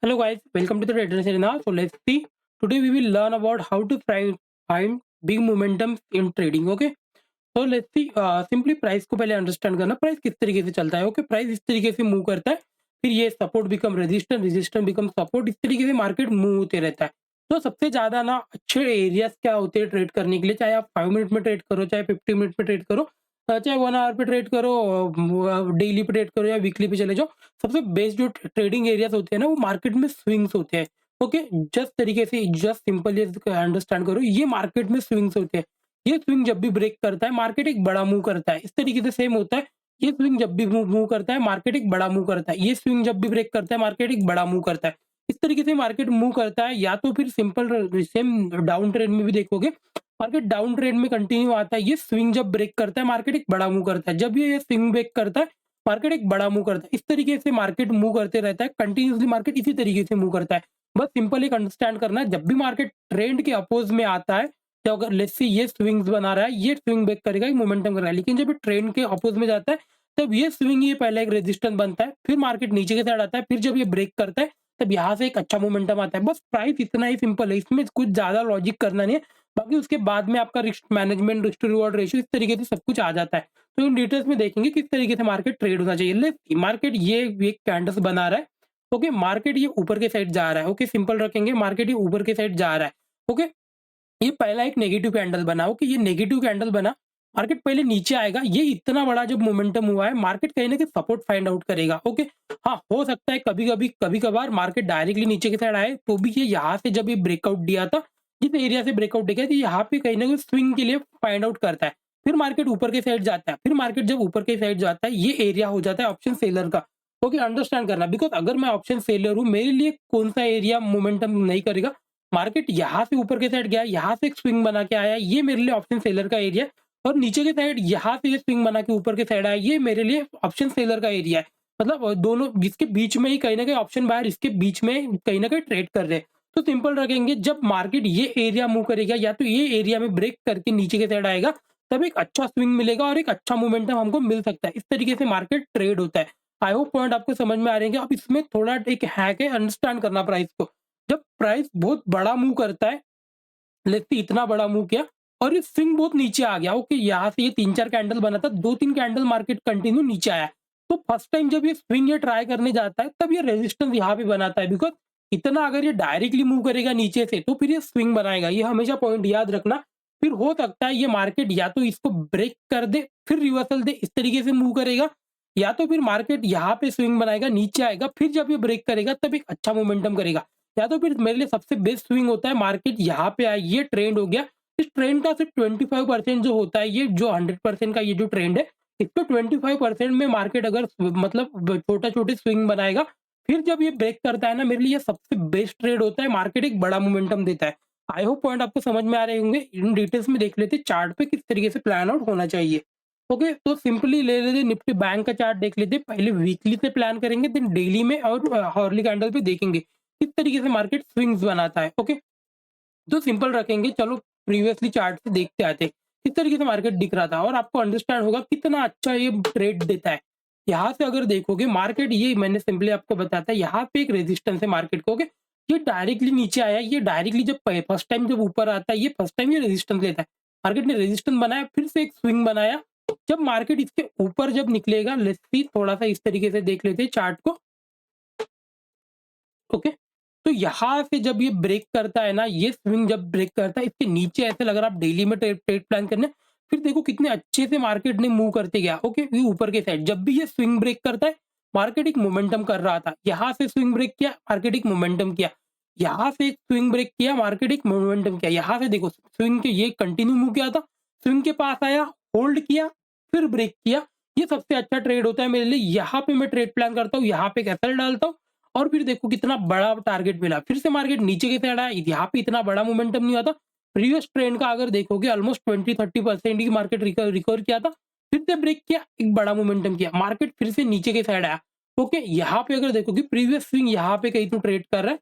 Hello guys, welcome to the Traders Arena. So let's see. Today we will learn about how to find big momentum in trading. Okay. तो let's see simply price को पहले understand करना price किस तरीके से चलता है। Okay, price इस तरीके से मूव करता है, फिर ये support become resistance, resistance become support, इस तरीके से मार्केट मूव होते रहता है। तो सबसे ज्यादा ना अच्छे एरियाज क्या होते हैं ट्रेड करने के लिए, चाहे आप 5 मिनट में ट्रेड करो, चाहे 50 मिनट में ट्रेड करो, चाहे 1 आवर पे ट्रेड करो, डेली पे ट्रेड करो या वीकली पे चले जाओ। सबसे बेस्ट जो ट्रेडिंग एरियाज होते हैं ना, वो मार्केट में स्विंग्स होते हैं। ओके, जस्ट तरीके से जस्ट सिंपल अंडरस्टैंड करो, ये मार्केट में स्विंग्स होते हैं। ये स्विंग जब भी ब्रेक करता है मार्केट एक बड़ा मूव करता है, इस तरीके से सेम होता है। ये स्विंग जब भी मूव मूव करता है मार्केट एक बड़ा मूव करता है, ये स्विंग जब भी ब्रेक करता है मार्केट एक बड़ा मूव करता है। इस तरीके से मार्केट मूव करता है। या तो फिर सिंपल सेम डाउन ट्रेंड में भी देखोगे, मार्केट डाउन ट्रेंड में कंटिन्यू आता है। ये स्विंग जब ब्रेक करता है मार्केट एक बड़ा मूव करता है, जब ये स्विंग ब्रेक करता है मार्केट एक बड़ा मूव करता है। इस तरीके से मार्केट मूव करते रहता है कंटिन्यूसली, मार्केट इसी तरीके से मूव करता है। बस सिंपल एक अंडरस्टैंड करना है, जब भी मार्केट ट्रेंड के अपोज में आता है, तो अगर लेट्स सी ये स्विंग्स बना रहा है, ये स्विंग ब्रेक करेगा, ये मोमेंटम कर रहा है, लेकिन जब ये ट्रेंड के अपोज में जाता है तब ये स्विंग, ये पहला एक रेजिस्टेंस बनता है, फिर मार्केट नीचे के साइड आता है, फिर जब ये ब्रेक करता है तब यहाँ से एक अच्छा मोमेंटम आता है। बस प्राइस इतना ही सिंपल है, इसमें कुछ ज्यादा लॉजिक करना नहीं है। बाकी उसके बाद में आपका risk management, risk to reward ratio, इस तरीके से सब कुछ आ जाता है। तो इन डिटेल्स में देखेंगे किस तरीके से मार्केट ट्रेड होना चाहिए। लेट्स मार्केट ये एक कैंडल्स बना रहा है। ओके, मार्केट ये ऊपर के साइड जा रहा है। ओके, सिंपल रखेंगे, मार्केट ये ऊपर के साइड जा रहा है। ओके, ये पहला एक नेगेटिव कैंडल बना। ओके, ये नेगेटिव कैंडल बना, मार्केट पहले नीचे आएगा। ये इतना बड़ा जब मोमेंटम हुआ है, मार्केट कहीं ना कहीं सपोर्ट फाइंड आउट करेगा। ओके, हाँ, हो सकता है कभी कभार मार्केट डायरेक्टली नीचे की साइड आए, तो भी ये यहाँ से जब ये ब्रेकआउट दिया था, जिस एरिया से ब्रेकआउट दिया तो यहाँ पे कहीं ना कहीं स्विंग के लिए फाइंड आउट करता है। फिर मार्केट ऊपर के साइड जाता है, फिर मार्केट जब ऊपर के साइड जाता है, ये एरिया हो जाता है ऑप्शन सेलर का। ओके, अंडरस्टैंड करना, बिकॉज अगर मैं ऑप्शन सेलर हूँ, मेरे लिए कौन सा एरिया मोमेंटम नहीं करेगा। मार्केट यहाँ से ऊपर के साइड गया, यहाँ से एक स्विंग बना के आया, ये मेरे लिए ऑप्शन सेलर का एरिया है। और नीचे के साइड यहाँ से ये स्विंग बना के ऊपर के साइड आया, ये मेरे लिए ऑप्शन सेलर का एरिया है। मतलब दोनों जिसके बीच में ही कहीं ना कहीं ऑप्शन बायर इसके बीच में कहीं ना कहीं ट्रेड कर रहे हैं। तो सिंपल रखेंगे, जब मार्केट ये एरिया मूव करेगा या तो ये एरिया में ब्रेक करके नीचे के साइड आएगा, तब एक अच्छा स्विंग मिलेगा और एक अच्छा मोमेंटम हमको मिल सकता है। इस तरीके से मार्केट ट्रेड होता है। आई होप पॉइंट आपको समझ में आ रहे हैं। अब इसमें थोड़ा एक हैक है, अंडरस्टैंड करना प्राइस को। जब प्राइस बहुत बड़ा मूव करता है, लेट्स सी इतना बड़ा मूव किया और ये स्विंग बहुत नीचे आ गया। ओके, यहाँ से ये 3-4 कैंडल बना था, 2-3 कैंडल मार्केट कंटिन्यू नीचे आया। तो फर्स्ट टाइम जब ये स्विंग ये ट्राई करने जाता है, तब ये रेजिस्टेंस यहाँ पे बनाता है, बिकॉज इतना अगर ये डायरेक्टली मूव करेगा नीचे से तो फिर ये स्विंग बनाएगा। ये हमेशा पॉइंट याद रखना। फिर हो सकता है ये मार्केट या तो इसको ब्रेक कर दे, फिर रिवर्सल दे, इस तरीके से मूव करेगा, या तो फिर मार्केट यहाँ पे स्विंग बनाएगा, नीचे आएगा, फिर जब ये ब्रेक करेगा तब एक अच्छा मोमेंटम करेगा। या तो फिर मेरे लिए सबसे बेस्ट स्विंग होता है, मार्केट यहाँ पे आए, ये ट्रेंड हो गया, इस ट्रेंड का सिर्फ 25% जो होता है, ये जो 100% का ये जो ट्रेंड है, इसको 25% में मार्केट अगर मतलब छोटा छोटे स्विंग बनाएगा, फिर जब ये ब्रेक करता है ना, मेरे लिए सबसे बेस्ट ट्रेड होता है, मार्केट एक बड़ा मोमेंटम देता है। आई होप पॉइंट आपको समझ में आ रहे होंगे। इन डिटेल्स में देख लेते चार्ट पे किस तरीके से प्लान आउट होना चाहिए। ओके, तो सिंपली ले लेते निफ्टी बैंक का चार्ट देख लेते। पहले वीकली से प्लान करेंगे, देन डेली में और हॉर्ली कैंडल पे देखेंगे किस तरीके से मार्केट स्विंग्स बनाता है। ओके, तो सिंपल रखेंगे। चलो प्रीवियसली चार्ट से देखते आते हैं किस तरीके से मार्केट दिख रहा था, और आपको अंडरस्टैंड होगा कितना अच्छा ये ट्रेड देता है। यहाँ से अगर देखोगे मार्केट, ये मैंने सिंपली आपको बताया था, यहाँ पे एक रेजिस्टेंस है मार्केट को। ओके, ये डायरेक्टली नीचे आया, ये डायरेक्टली जब फर्स्ट टाइम जब ऊपर आता है, ये फर्स्ट टाइम ये रेजिस्टेंस लेता है। मार्केट ने रेजिस्टेंस बनाया, फिर से एक स्विंग बनाया। जब मार्केट इसके ऊपर जब निकलेगा, लेट्स सी थोड़ा सा इस तरीके से देख लेते हैं चार्ट को। ओके, तो यहाँ से जब ये ब्रेक करता है ना, ये स्विंग जब ब्रेक करता है, इसके नीचे ऐसे लग रहा है, आप डेली में ट्रेड ट्रेड प्लान करने, फिर देखो कितने अच्छे से मार्केट ने मूव करते गया। ओके, ये ऊपर के साइड जब भी ये स्विंग ब्रेक करता है, मार्केट एक मोमेंटम कर रहा था। यहाँ से स्विंग ब्रेक किया, मार्केट एक मोमेंटम किया, यहाँ से एक स्विंग ब्रेक किया, मार्केट एक मोमेंटम किया। यहाँ से देखो स्विंग के ये कंटिन्यू मूव किया था, स्विंग के पास आया, होल्ड किया, फिर ब्रेक किया। ये सबसे अच्छा ट्रेड होता है मेरे लिए। यहाँ पे मैं ट्रेड प्लान करता हूँ, यहाँ पे एक एसएल डालता हूँ, और फिर देखो कितना बड़ा टारगेट मिला। फिर से मार्केट नीचे की साइड आया, यहाँ पे इतना बड़ा मोमेंटम नहीं आता। प्रीवियस ट्रेंड का अगर देखोगे ऑलमोस्ट 20-30% की मार्केट रिकवर किया था, फिर से ब्रेक किया, एक बड़ा मोमेंटम किया, मार्केट फिर से नीचे की साइड आया। ओके, यहाँ पे अगर देखोगे प्रीवियस स्विंग यहाँ पे कहीं तो ट्रेड कर रहा है,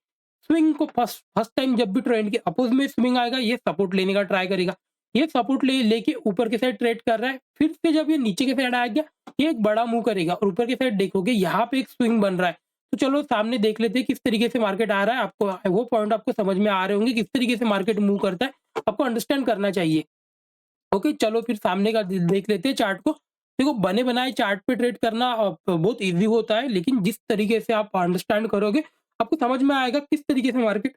स्विंग को फर्स्ट फर्स्ट टाइम जब भी ट्रेंड के अपोज में स्विंग आएगा, ये सपोर्ट लेने का ट्राई करेगा, ये सपोर्ट लेके ऊपर के साइड ट्रेड कर रहा है, फिर से जब ये नीचे के साइड आ गया, ये एक बड़ा मूव करेगा, और ऊपर के साइड देखोगे यहाँ पे एक स्विंग बन रहा है। तो चलो सामने देख लेते हैं किस तरीके से मार्केट आ रहा है। आपको वो पॉइंट आपको समझ में आ रहे होंगे किस तरीके से मार्केट मूव करता है, आपको अंडरस्टैंड करना चाहिए। ओके, चलो फिर सामने का देख लेते हैं चार्ट को। देखो बने बनाए चार्ट पे ट्रेड करना बहुत ईज़ी होता है, लेकिन जिस तरीके से आप अंडरस्टैंड करोगे, आपको समझ में आएगा किस तरीके से मार्केट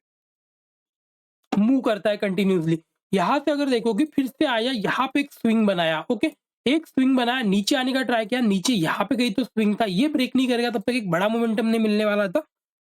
मूव करता है कंटिन्यूअसली। यहाँ से अगर देखोगे फिर से आया, यहाँ पे एक स्विंग बनाया, ओके? एक स्विंग बनाया, नीचे आने का ट्राई किया, नीचे यहाँ पे कहीं तो स्विंग था, ये ब्रेक नहीं करेगा तब तक एक बड़ा मोमेंटम नहीं मिलने वाला था।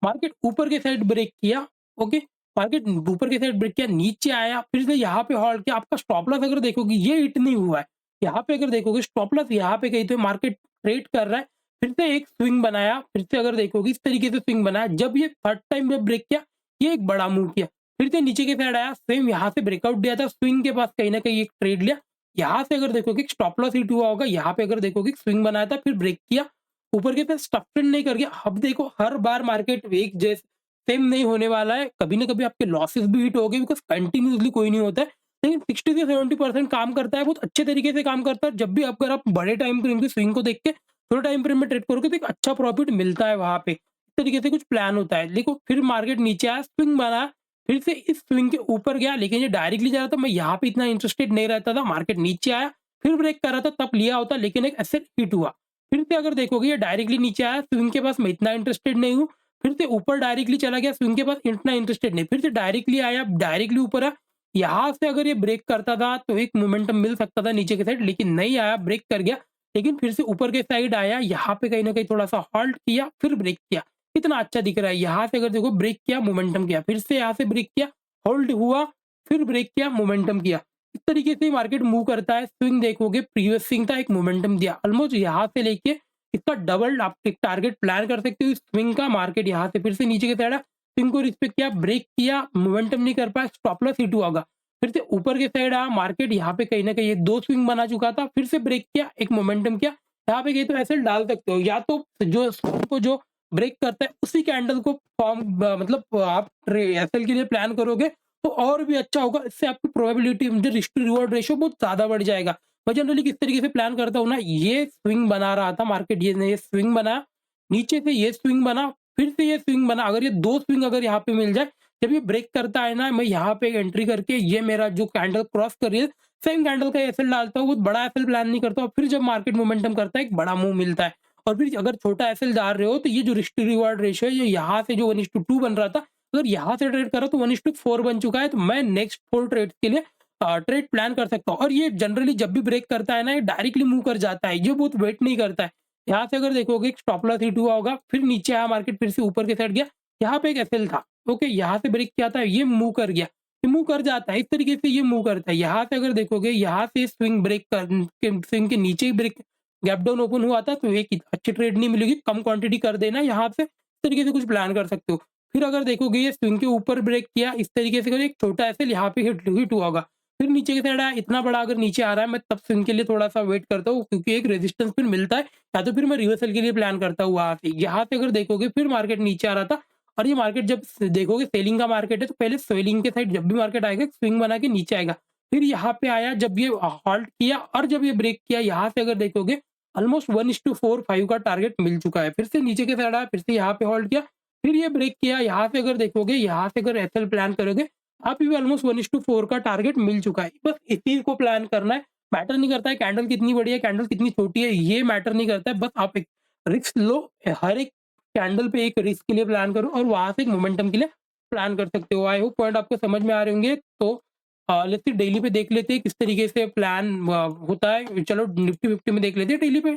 मार्केट ऊपर के साइड ब्रेक किया, ओके? मार्केट ऊपर के साइड ब्रेक किया, नीचे आया, फिर से यहाँ पे हॉल्ट किया। आपका स्टॉप लॉस अगर देखोगे ये हिट नहीं हुआ है। यहाँ पे अगर देखोगे स्टॉप लॉस यहाँ पे कहीं तो मार्केट ट्रेड कर रहा है, फिर से एक स्विंग बनाया, फिर से अगर देखोगे इस तरीके से स्विंग बनाया। जब ये थर्ड टाइम जब ब्रेक किया, ये एक बड़ा मूव किया। फिर से नीचे के साइड आया, सेम यहाँ से ब्रेकआउट दिया था, स्विंग के पास कहीं न कहीं एक ट्रेड लिया। यहाँ से अगर देखोगे स्टॉप लॉस हिट हुआ होगा, यहाँ पे अगर देखोगे स्विंग बनाया था, फिर ब्रेक किया, ऊपर के साथ स्टॉप ट्रेंड नहीं कर गया। अब देखो हर बार मार्केट एक जैसे सेम नहीं होने वाला है, कभी न कभी आपके लॉसेस भी हिट हो गए, बिकॉज़ कंटीन्यूअसली कोई नहीं होता है। लेकिन 60 से 70% काम करता है, बहुत अच्छे तरीके से काम करता है। जब भी अगर आप बड़े टाइम फ्रेम की स्विंग को देख के थोड़े टाइम फ्रेम में ट्रेड करोगे तो एक अच्छा प्रॉफिट मिलता है वहाँ पे। इस तरीके से कुछ प्लान होता है। देखो फिर मार्केट नीचे आया, स्विंग बना, फिर से इस स्विंग के ऊपर गया, लेकिन ये डायरेक्टली जा रहा था, मैं यहाँ पे इतना इंटरेस्टेड नहीं रहता था। मार्केट नीचे आया, फिर ब्रेक कर रहा था, तब लिया होता, लेकिन एक एसेट हिट हुआ। फिर से अगर देखोगे ये डायरेक्टली नीचे आया, स्विंग के पास मैं इतना इंटरेस्टेड नहीं हूँ, फिर से ऊपर डायरेक्टली चला गया, स्विंग के पास इतना इंटरेस्टेड नहीं, फिर से डायरेक्टली आया, डायरेक्टली ऊपर आया। यहाँ से अगर ये ब्रेक करता था तो एक मोमेंटम मिल सकता था नीचे के साइड, लेकिन नहीं आया, ब्रेक कर गया। लेकिन फिर से ऊपर के साइड आया, यहाँ पे कहीं न कहीं थोड़ा-सा हॉल्ट किया, फिर ब्रेक किया। कितना अच्छा दिख रहा है। यहाँ से अगर देखो ब्रेक किया, मोमेंटम किया, फिर से यहाँ से ब्रेक किया, होल्ड हुआ, फिर ब्रेक किया, मोमेंटम किया। इस तरीके से मार्केट मूव करता है। स्विंग देखोगे, प्रीवियस स्विंग था, एक मोमेंटम दिया। ऑलमोस्ट यहाँ से लेके इसका डबल आप एक टारगेट प्लान कर सकते हो इस स्विंग का। मार्केट यहाँ से फिर से नीचे की साइड है, स्विंग को रिस्पेक्ट किया, ब्रेक किया, मोमेंटम नहीं कर पाया, स्टॉप लॉस हिट हुआ होगा। फिर से ऊपर के साइड आया, मार्केट यहाँ पे कहीं न कहीं 2 स्विंग बना चुका था, फिर से ब्रेक किया, एक मोमेंटम किया। यहाँ पे कहीं तो ऐसे डाल सकते हो, या तो जो स्विंग को जो ब्रेक करता है उसी कैंडल को फॉर्म मतलब आप एसएल के लिए प्लान करोगे तो और भी अच्छा होगा। इससे आपकी प्रोबेबिलिटी जो रिस्क टू रिवॉर्ड रेशियो बहुत ज़्यादा बढ़ जाएगा। मैं जनरली किस तरीके से प्लान करता हूँ ना, ये स्विंग बना रहा था मार्केट, ये स्विंग बना, नीचे से ये स्विंग बना, फिर से ये स्विंग बना। अगर ये 2 स्विंग अगर यहाँ पे मिल जाए, जब ये ब्रेक करता है ना, मैं यहाँ पे एंट्री करके ये मेरा जो कैंडल क्रॉस कर रही है, सेम कैंडल का एसएल डालता हूँ, बहुत बड़ा एसएल प्लान नहीं करता हूँ। फिर जब मार्केट मोमेंटम करता है, एक बड़ा मूव मिलता है। और फिर अगर छोटा एसएल डाल रहे हो, तो ये जो रिस्क टू रिवॉर्ड रेशियो है, ये यहाँ से जो 1:2 बन रहा था, अगर यहाँ से ट्रेड करा तो 1:4 बन चुका है। तो मैं नेक्स्ट 4 ट्रेड्स के लिए ट्रेड प्लान कर सकता हूँ। और ये जनरली जब भी ब्रेक करता है ना, ये डायरेक्टली मूव कर जाता है, ये बहुत वेट नहीं करता है। यहाँ से अगर देखोगे एक स्टॉप लॉस हिट हुआ होगा, फिर नीचे आया मार्केट, फिर से ऊपर के साइड गया, यहाँ पे एक एसएल था, ओके? यहाँ से ब्रेक किया था, ये मूव कर गया, ये मूव कर जाता है, इस तरीके से ये मूव करता है। यहाँ से अगर देखोगे, यहाँ से स्विंग ब्रेक कर के स्विंग के नीचे ही ब्रेक गैप डाउन ओपन हुआ था, तो एक अच्छी ट्रेड नहीं मिलेगी, कम क्वांटिटी कर देना यहाँ से, इस तरीके से कुछ प्लान कर सकते हो। फिर अगर देखोगे ये स्विंग के ऊपर ब्रेक किया, इस तरीके से एक छोटा एसएल यहाँ पे हिट हिट हुआ होगा, फिर नीचे की साइड आया, इतना बड़ा अगर नीचे आ रहा है, मैं तब स्विंग के लिए थोड़ा-सा वेट करता हूँ, क्योंकि एक रेजिस्टेंस फिर मिलता है, या तो फिर मैं रिवर्सल के लिए प्लान करता हूँ वहाँ से। यहाँ से अगर देखोगे फिर मार्केट नीचे आ रहा था, और ये मार्केट जब देखोगे सेलिंग का मार्केट है, तो पहले सेलिंग के साइड जब भी मार्केट आएगा, स्विंग बना के नीचे आएगा। फिर यहाँ पे आया, जब ये हॉल्ट किया और जब ये ब्रेक किया, यहाँ से अगर देखोगे ऑलमोस्ट 1:4-5 का टारगेट मिल चुका है। फिर से नीचे की साइड आया, फिर से यहाँ पे होल्ड किया, फिर ये ब्रेक किया। यहाँ से अगर देखोगे, यहाँ से अगर एसएल प्लान करोगे, आप भी ऑलमोस्ट 1:4 का टारगेट मिल चुका है। बस इस चीज़ को प्लान करना है, मैटर नहीं करता है कैंडल कितनी बड़ी है, कैंडल कितनी छोटी है, ये मैटर नहीं करता है। बस आप एक रिस्क लो, हर एक कैंडल पे एक रिस्क के लिए प्लान करो, और वहाँ से एक मोमेंटम के लिए प्लान कर सकते हो। आई होप पॉइंट आपको समझ में आ रहे होंगे। तो लेट्स सी डेली पे देख लेते हैं किस तरीके से प्लान होता है। चलो निफ्टी 50 में देख लेते हैं डेली पे।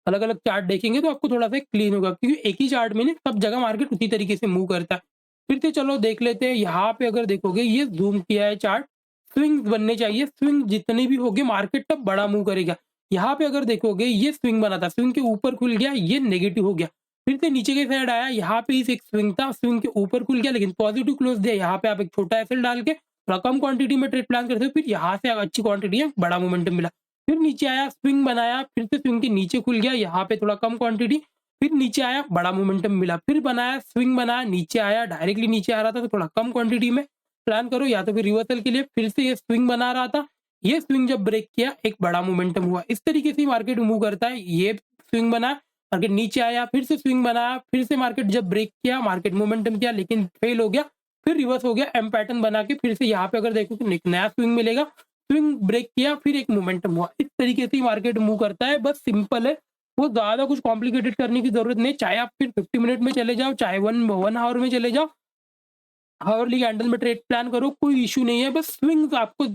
अलग-अलग चार्ट देखेंगे तो आपको थोड़ा-सा क्लीन होगा, क्योंकि एक ही चार्ट में ना सब जगह मार्केट उसी तरीके से मूव करता है। फिर से चलो देख लेते हैं, यहाँ पे अगर देखोगे ये ज़ूम किया है चार्ट, स्विंग्स बनने चाहिए, स्विंग जितनी भी होगी मार्केट तब बड़ा मूव करेगा। यहाँ पे अगर देखोगे ये स्विंग बना था, स्विंग के ऊपर खुल गया, ये नेगेटिव हो गया। फिर से नीचे की साइड आया, यहाँ पे इस एक स्विंग था, स्विंग के ऊपर खुल गया, लेकिन पॉजिटिव क्लोज दिया। यहाँ पे आप एक छोटा एसएल डाल के थोड़ा कम क्वांटिटी में ट्रेड प्लान करते हो, फिर यहाँ से अच्छी क्वांटिटी है, बड़ा मोमेंटम मिला। फिर नीचे आया, स्विंग बनाया, फिर से स्विंग के नीचे खुल गया, यहाँ पे थोड़ा कम क्वांटिटी, फिर नीचे आया, बड़ा मोमेंटम मिला, फिर बनाया, स्विंग बनाया, नीचे आया, डायरेक्टली नीचे आ रहा था, तो थोड़ा कम क्वांटिटी में प्लान करो, या तो फिर रिवर्सल के लिए फिर से ये स्विंग बना रहा था, ये स्विंग जब ब्रेक किया, एक बड़ा मोमेंटम हुआ। इस तरीके से मार्केट मूव करता है। ये स्विंग बना, मार्केट नीचे आया, फिर से स्विंग बनाया, फिर से मार्केट जब ब्रेक किया, मार्केट मोमेंटम किया लेकिन फेल हो गया, फिर रिवर्स हो गया, एम पैटर्न बना के फिर से यहाँ पे अगर देखो तो एक नया स्विंग मिलेगा, स्विंग ब्रेक किया, फिर एक मोमेंटम हुआ। इस तरीके से ही मार्केट मूव करता है, बस सिंपल है, वो ज़्यादा कुछ कॉम्प्लिकेटेड करने की ज़रूरत नहीं, चाहे आप फिर 50 मिनट में चले जाओ, चाहे 1 आवर में चले जाओ, हावरली कैंडल में ट्रेड प्लान करो, कोई इश्यू नहीं है, बस स्विंग्स आपको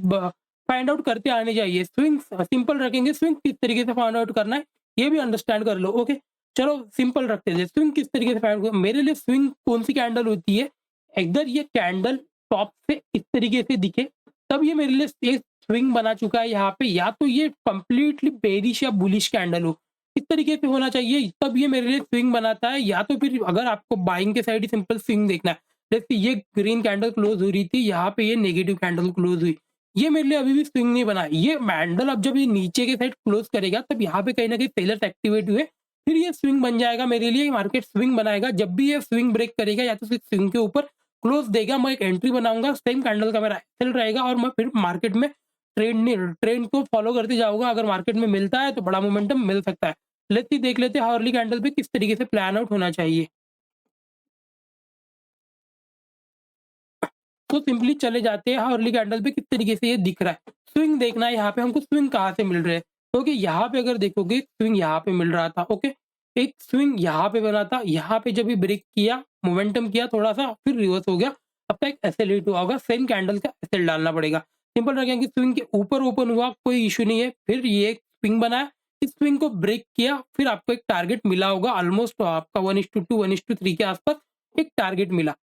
फाइंड आउट करते आने चाहिए। स्विंग्स सिंपल रखेंगे, स्विंग किस तरीके से फाइंड आउट करना है, ये भी अंडरस्टैंड कर लो, ओके। चलो सिंपल रखते हैं, स्विंग किस तरीके से फाइंड मेरे लिए स्विंग कौन सी कैंडल होती है, इधर ये कैंडल टॉप से इस तरीके से दिखे, तब ये मेरे लिए एक स्विंग बना चुका है यहाँ पे, या तो ये कंप्लीटली बेरिश या बुलिश कैंडल हो, इस तरीके से होना चाहिए, तब ये मेरे लिए स्विंग बनाता है। या तो फिर अगर आपको बाइंग के साइड ही सिंपल स्विंग देखना है, जैसे ये ग्रीन कैंडल क्लोज हो रही थी, यहाँ पे ये नेगेटिव कैंडल क्लोज हुई, ये मेरे लिए अभी भी स्विंग नहीं बना। ये कैंडल अब जब ये नीचे के साइड क्लोज करेगा, तब यहाँ पे कहीं ना कहीं सेलर्स एक्टिवेट हुए, फिर ये स्विंग बन जाएगा मेरे लिए, मार्केट स्विंग बनाएगा। जब भी ये स्विंग ब्रेक करेगा या तो सिर्फ स्विंग के ऊपर क्लोज देगा, मैं एक एंट्री बनाऊंगा, सेम कैंडल का मेरा सेल रहेगा और मैं फिर मार्केट में ट्रेंड को फॉलो करते जाऊंगा। अगर मार्केट में मिलता है तो बड़ा मोमेंटम मिल सकता है। लेट्स सी, देख लेते हैं हार्ली कैंडल पे किस तरीके से प्लान आउट होना चाहिए। तो सिंपली चले जाते हैं हार्ली कैंडल पे किस तरीके से ये दिख रहा है। स्विंग देखना है यहाँ पे हमको, स्विंग कहाँ से मिल रहे हैं, क्योंकि यहाँ पे अगर देखोगे स्विंग यहाँ पे मिल रहा था, ओके, एक स्विंग यहाँ पे बना था, यहाँ पे जब भी ब्रेक किया, मोमेंटम किया थोड़ा सा, फिर रिवर्स हो गया, अब तक एसएल हिट हुआ होगा, सेम कैंडल का एसएल डालना पड़ेगा। सिंपल रखेंगे, स्विंग के ऊपर ओपन हुआ कोई इशू नहीं है, फिर ये एक स्विंग बनाया, इस स्विंग को ब्रेक किया, फिर आपको एक टारगेट मिला होगा, ऑलमोस्ट आपका 1:2 1:3 के आसपास एक टारगेट मिला।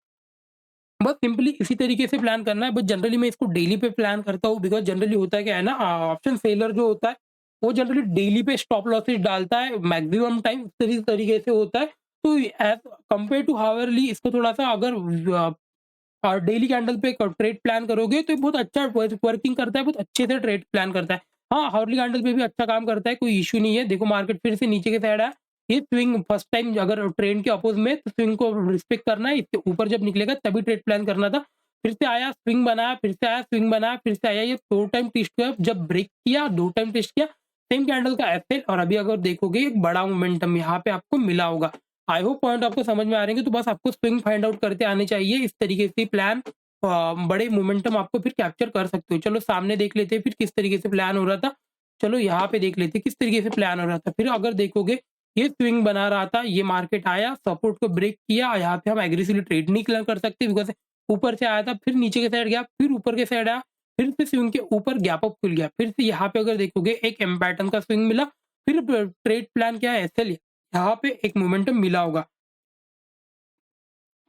बस सिंपली इसी तरीके से प्लान करना है, बट जनरली मैं इसको डेली पे प्लान करता हूँ, बिकॉज़ जनरली होता है क्या है ना, ऑप्शन सेलर जो होता है, वो जनरली डेली पे स्टॉप लॉसेस डालता है, मैक्सिमम टाइम इस तरीके से होता है। तो एज़ कंपेयर टू हावरली इसको थोड़ा-सा अगर डेली कैंडल पे ट्रेड प्लान करोगे तो ये बहुत अच्छा वर्किंग करता है, बहुत अच्छे से ट्रेड प्लान करता है। हाँ, हार्ली कैंडल पे भी अच्छा काम करता है, कोई इश्यू नहीं है। देखो मार्केट फिर से नीचे की साइड है, ये स्विंग फर्स्ट टाइम अगर ट्रेंड के अपोज में, तो स्विंग को रिस्पेक्ट करना है, इसके ऊपर जब निकलेगा तभी ट्रेड प्लान करना था। फिर से आया, स्विंग बनाया, फिर से आया, स्विंग बनाया, फिर से आया, ये 2 टाइम टेस्ट किया, जब ब्रेक किया 2 टाइम टेस्ट किया, सेम कैंडल का एफएल, और अभी अगर देखोगे एक बड़ा मोमेंटम यहाँ पे आपको मिला होगा। आई होप पॉइंट आपको समझ में आ रहे हैं, तो बस आपको स्विंग फाइंड आउट करते आने चाहिए, इस तरीके से प्लान बड़े मोमेंटम आपको फिर कैप्चर कर सकते हो। चलो सामने देख लेते हैं फिर किस तरीके से प्लान हो रहा था। चलो यहाँ पे देख लेते हैं किस तरीके से प्लान हो रहा था। फिर अगर देखोगे ये स्विंग बना रहा था, ये मार्केट आया, सपोर्ट को ब्रेक किया, यहाँ पे हम एग्रेसिवली ट्रेड नहीं कर सकते, बिकॉज़ ऊपर से आया था, फिर नीचे के साइड गया, फिर ऊपर के साइड आया, फिर से स्विंग के ऊपर गैप अप खुल गया। फिर से यहाँ पे अगर देखोगे एक एम पैटर्न का स्विंग मिला, फिर ट्रेड प्लान क्या है, एसएल, यहाँ पे एक मोमेंटम मिला होगा।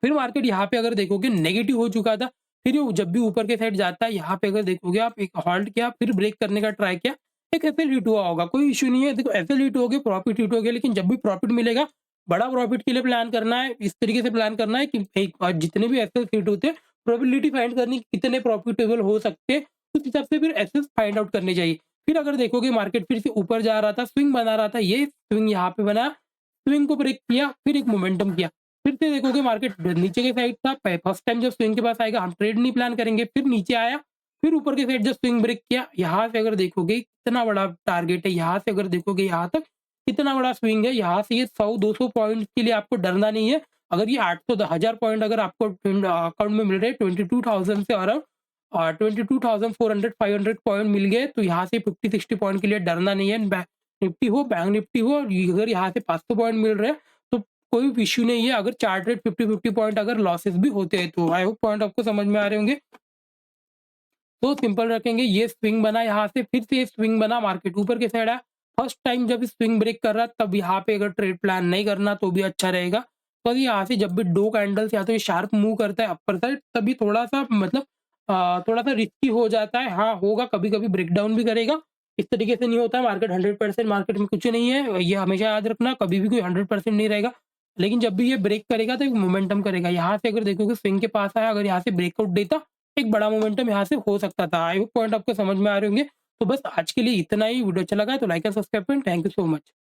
फिर मार्केट यहाँ पे अगर देखोगे नेगेटिव हो चुका था, फिर ये जब भी ऊपर के साइड जाता है, यहाँ पे अगर देखोगे आप, एक हॉल्ट किया, फिर ब्रेक करने का ट्राई किया, एक एसएल हिट हुआ होगा, कोई इश्यू नहीं है। देखो एसएल हिट हो गए, प्रॉफिट हिट हो गया, लेकिन जब भी प्रॉफिट मिलेगा, बड़ा प्रॉफिट के लिए प्लान करना है, इस तरीके से प्लान करना है कि एक जितने भी एसएल हिट होते हैं, प्रोबेबिलिटी फाइंड करनी कि कितने प्रॉफिटेबल हो सकते हैं, उस हिसाब से फिर एसएल फाइंड आउट करने चाहिए। फिर अगर देखोगे मार्केट फिर से ऊपर जा रहा था, स्विंग बना रहा था, ये स्विंग यहाँ पे बना, स्विंग को ब्रेक किया, फिर एक मोमेंटम किया, फिर से देखोगे मार्केट नीचे के साइड था, फर्स्ट टाइम जब स्विंग के पास आएगा हम ट्रेड नहीं प्लान करेंगे, फिर नीचे आया, फिर ऊपर के साइड जब स्विंग ब्रेक किया, यहाँ से अगर देखोगे कितना बड़ा टारगेट है, यहाँ से अगर देखोगे यहाँ तक कितना बड़ा स्विंग है, यहाँ से ये 100-200 पॉइंट के लिए आपको डरना नहीं है। अगर ये 800-1000 पॉइंट अगर आपको अकाउंट में मिल रहे हैं 22,000 से अराउंड, और 22,400-500 पॉइंट मिल गए, तो यहाँ से 50-60 पॉइंट के लिए डरना नहीं है। निफ्टी हो, बैंक निफ्टी हो, अगर यहाँ से 500 पॉइंट मिल रहे हैं तो कोई इश्यू नहीं है। अगर चार्ट रेट 50-50 पॉइंट अगर लॉसेस भी होते हैं, तो आई होप पॉइंट आपको समझ में आ रहे होंगे। तो सिंपल रखेंगे, ये स्विंग बना यहाँ से, फिर से ये स्विंग बना, मार्केट ऊपर के साइड है, फर्स्ट टाइम जब स्विंग ब्रेक कर रहा, तब यहाँ पे अगर ट्रेड प्लान नहीं करना तो भी अच्छा रहेगा। तो अगर यहाँ से जब भी 2 कैंडल्स या तो ये शार्प मूव करता है अपर साइड, तभी थोड़ा सा मतलब थोड़ा सा रिस्की हो जाता है। हाँ, होगा कभी-कभी ब्रेकडाउन भी करेगा, इस तरीके से नहीं होता है मार्केट 100%, मार्केट में कुछ नहीं है, ये हमेशा याद रखना, कभी भी कोई 100% नहीं रहेगा। लेकिन जब भी ये ब्रेक करेगा तो एक मोमेंटम करेगा। यहाँ से अगर देखोगे स्विंग के पास आया, अगर यहाँ से ब्रेकआउट देता, एक बड़ा मोमेंटम यहाँ से हो सकता था। आई होप पॉइंट आपको समझ में आ रहे होंगे। तो बस आज के लिए इतना ही। वीडियो अच्छा लगा तो लाइक एंड सब्सक्राइब करें। Thank you so much.